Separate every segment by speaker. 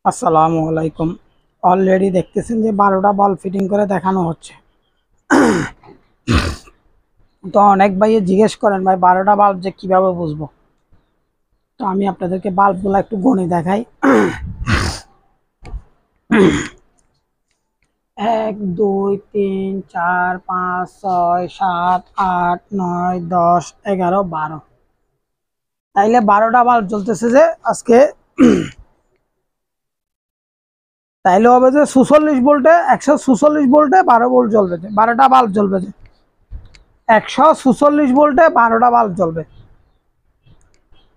Speaker 1: আসসালামু আলাইকুম। অলরেডি দেখতেছেন যে 12টা বাল্ব ফিটিং করে দেখানো হচ্ছে। তো অনেক ভাই জিজ্ঞেস করেন ভাই 12টা বাল্ব যে কিভাবে বুঝবো। তো আমি আপনাদেরকে বাল্বগুলো একটু গণে দেখাই। 1 2 3 4 5 6 7 8 9 10 11 12। তাইলে 12টা বাল্ব জ্বলতেছে যে আজকে। তাইলে হবে যে 46 ভোল্টে 146 ভোল্টে 12 ভোল্ট জ্বলবে, যে 12টা বাল্ব জ্বলবে, যে 146 ভোল্টে 12টা বাল্ব জ্বলবে।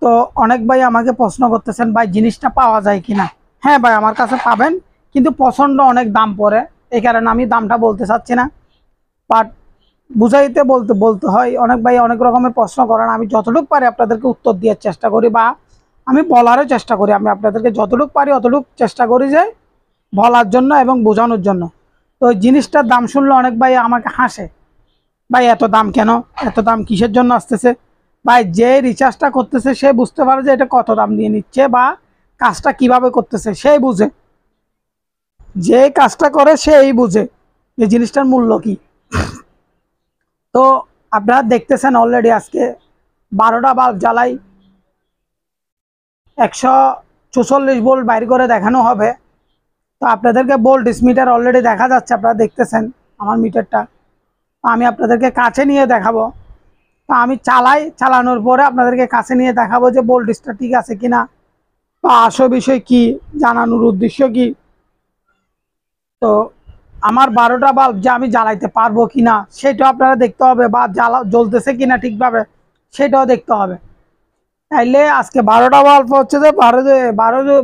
Speaker 1: তো অনেক ভাই আমাকে প্রশ্ন করতেছেন ভাই জিনিসটা পাওয়া যায় কিনা। হ্যাঁ ভাই, আমার কাছে পাবেন, কিন্তু প্রচণ্ড অনেক দাম পড়ে, এই কারণে আমি দামটা বলতে চাচ্ছি না। বাট বুঝাইতে বলতে বলতে হয়। অনেক ভাই অনেক রকমের প্রশ্ন করেন, আমি যতটুকু পারি আপনাদেরকে উত্তর দেওয়ার চেষ্টা করি, বা আমি বলারও চেষ্টা করি। আমি আপনাদেরকে যতটুকু পারি অতটুকু চেষ্টা করি যে বলার জন্য এবং বোঝানোর জন্য। তো ওই জিনিসটার দাম শুনলে অনেক ভাই আমাকে হাসে, ভাই এত দাম কেন, এত দাম কিসের জন্য আসতেছে। ভাই যে রিচার্জটা করতেছে সে বুঝতে পারে যে এটা কত দাম দিয়ে নিচ্ছে বা কাজটা কিভাবে করতেছে, সেই বুঝে। যে কাজটা করে সেই বুঝে যে জিনিসটার মূল্য কি। তো আপনারা দেখতেছেন অলরেডি আজকে 12টা বাল্ব জ্বালাই 144 ভোল্ট বাইর করে দেখানো হবে। তো আপনাদেরকে ভোল্টেজ মিটার অলরেডি দেখা যাচ্ছে, আপনারা দেখতেছেন আমার মিটারটা। আমি আপনাদেরকে কাছে নিয়ে দেখাবো। তা আমি চালানোর পরে আপনাদেরকে কাছে নিয়ে দেখাবো যে ভোল্টেজটা ঠিক আছে কিনা, বা আসল বিষয় কি, জানানোর উদ্দেশ্য কি। তো আমার 12টা বাল্ব যে আমি জ্বালাইতে পারবো কিনা সেটাও আপনারা দেখতে হবে, বা জ্বলতেছে কিনা ঠিকভাবে সেটাও দেখতে হবে। তাইলে আজকে 12টা বাল্ব হচ্ছে যে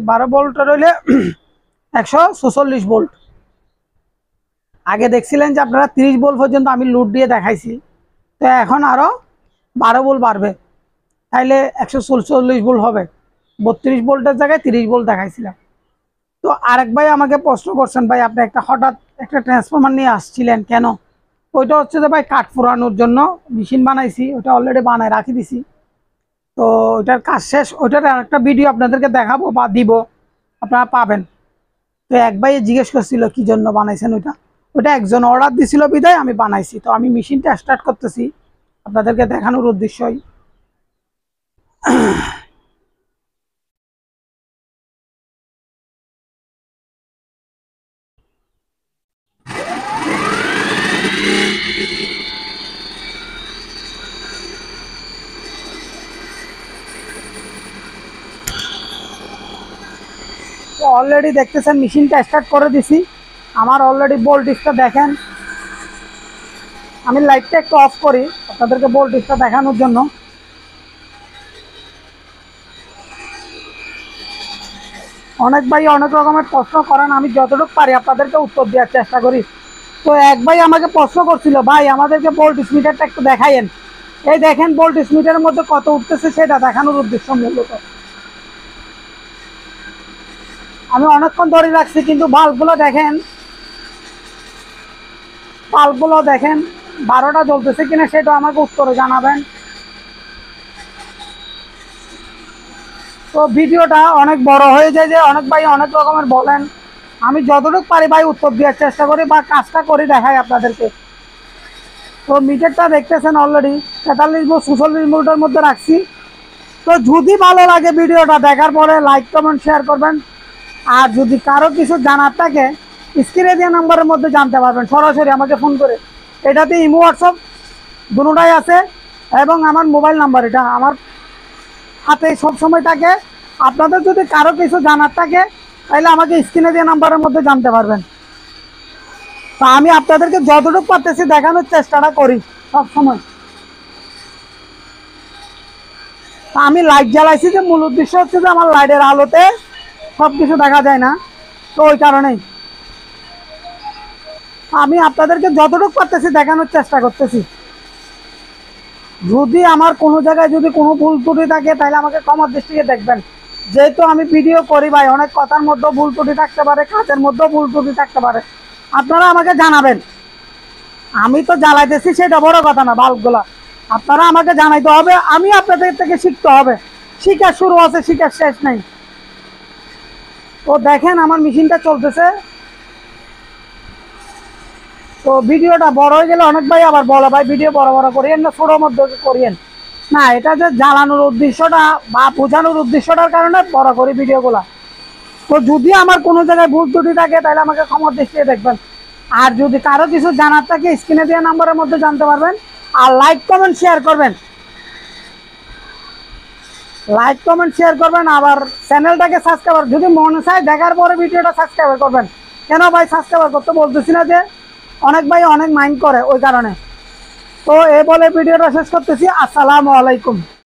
Speaker 1: 12 ভোল্ট রইলে 146 ভোল্ট। আগে দেখছিলেন যে আপনারা 30 ভোল্ট পর্যন্ত আমি লোড দিয়ে দেখাইছি, তো এখন আরও 12 ভোল্ট বাড়বে, তাইলে 144 ভোল্ট হবে। 32 ভোল্টের জায়গায় 30 ভোল্ট দেখাইছিলাম। তো আরেক ভাই আমাকে প্রশ্ন করছেন, ভাই আপনি হঠাৎ একটা ট্রান্সফরমার নিয়ে আসছিলেন কেন। ওইটা হচ্ছে যে ভাই কাঠ পোড়ানোর জন্য মেশিন বানাইছি, ওটা অলরেডি বানায় রাখি দিছি। তো ওইটার কাজ শেষ, ওইটার আরেকটা ভিডিও আপনাদেরকে দেখাবো বা দিব, আপনারা পাবেন। তো এক ভাই জিজ্ঞেস করছিল কি জন্য বানাইছেন ওইটা। ওইটা একজন অর্ডার দিছিল বিদায় আমি বানাইছি। তো আমি মেশিনটা স্টার্ট করতেছি আপনাদেরকে দেখানোর উদ্দেশ্যই। তো অলরেডি দেখতেছেন মেশিনটা স্টার্ট করে দিছি। আমার অলরেডি ভোল্টেজটা দেখেন, আমি লাইটটা একটু অফ করি আপনাদেরকে ভোল্টেজটা দেখানোর জন্য। অনেক ভাই অনেক রকমের প্রশ্ন করেন, আমি যতটুকু পারি আপনাদেরকে উত্তর দেওয়ার চেষ্টা করি। তো এক ভাই আমাকে প্রশ্ন করছিল, ভাই আমাদেরকে ভোল্টেজ মিটারটা একটু দেখাইন। এই দেখেন ভোল্টেজ মিটারের মধ্যে কত উঠতেছে সেটা দেখানোর উদ্দেশ্য মূলত। আমি অনেকক্ষণ ধরে রাখছি, কিন্তু বাল্বগুলো দেখেন, বাল্বগুলো দেখেন 12টা জ্বলতেছে কিনা সেটা আমাকে উত্তরে জানাবেন। তো ভিডিওটা অনেক বড় হয়ে যায়, যে অনেক ভাই অনেক রকমের বলেন, আমি যতটুকু পারি ভাই উত্তর দেওয়ার চেষ্টা করি বা কাজটা করি দেখাই আপনাদেরকে। তো মিটারটা দেখতেছেন অলরেডি 43 ভোল্ট 46 ভোল্টের মধ্যে রাখছি। তো যদি ভালো লাগে ভিডিওটা দেখার পরে লাইক কমেন্ট শেয়ার করবেন। আর যদি কারো কিছু জানার থাকে স্ক্রিনে দেওয়া নাম্বারের মধ্যে জানতে পারবেন, সরাসরি আমাকে ফোন করে। এটাতে ইমো হোয়াটসঅ্যাপ দুটোটাই আছে, এবং আমার মোবাইল নাম্বার এটা আমার হাতে সবসময় থাকে। আপনাদের যদি কারো কিছু জানার থাকে তাহলে আমাকে স্ক্রিনে দেওয়া নাম্বারের মধ্যে জানতে পারবেন। তা আমি আপনাদেরকে যতটুকু পারতেছি দেখানোর চেষ্টাটা করি সবসময়। তা আমি লাইট জ্বালাইছি, যে মূল উদ্দেশ্য হচ্ছে যে আমার লাইটের আলোতে সব কিছু দেখা যায় না, তো ওই কারণেই আমি আপনাদেরকে যতটুকু পারতেছি দেখানোর চেষ্টা করতেছি। যদি আমার কোনো জায়গায় যদি কোনো ভুল ত্রুটি থাকে তাহলে আমাকে ক্ষমার দৃষ্টিতে দেখবেন। যেহেতু আমি ভিডিও করি ভাই, অনেক কথার মধ্যেও ভুল ত্রুটি থাকতে পারে, কাজের মধ্যেও ভুল ত্রুটি থাকতে পারে, আপনারা আমাকে জানাবেন। আমি তো জ্বালাইতেছি সেটা বড় কথা না, বাল্বগুলা আপনারা আমাকে জানাইতে হবে, আমি আপনাদের থেকে শিখতে হবে। শিখার শুরু আছে, শিখার শেষ নেই। তো দেখেন আমার মেশিনটা চলতেছে। তো ভিডিওটা বড় হয়ে গেলে অনেক ভাই আবার বলে ভাই ভিডিও বড় বড় করিয়েন না, ছোটোর মধ্যে করিয়েন। না, এটা যে জ্বালানোর উদ্দেশ্যটা বা বোঝানোর উদ্দেশ্যটার কারণে বড় করি ভিডিওগুলা। তো যদি আমার কোনো জায়গায় ভুল ত্রুটি থাকে তাহলে আমাকে ক্ষমা দৃষ্টিতে দেখবেন। আর যদি কারো কিছু জানার থাকে স্ক্রিনে দেওয়া নাম্বারের মধ্যে জানতে পারবেন। আর লাইক কমেন্ট শেয়ার করবেন, লাইক কমেন্ট শেয়ার করবেন। আবার চ্যানেলটাকে সাবস্ক্রাইব, যদি মনে চায় দেখার পরে ভিডিওটা সাবস্ক্রাইব করবেন। কেন ভাই সাবস্ক্রাইব করতে বলতেছি না, যে অনেক ভাই অনেক মাইন্ড করে ওই কারণে। তো এ বলে ভিডিওটা শেষ করতেছি। আসসালামু আলাইকুম।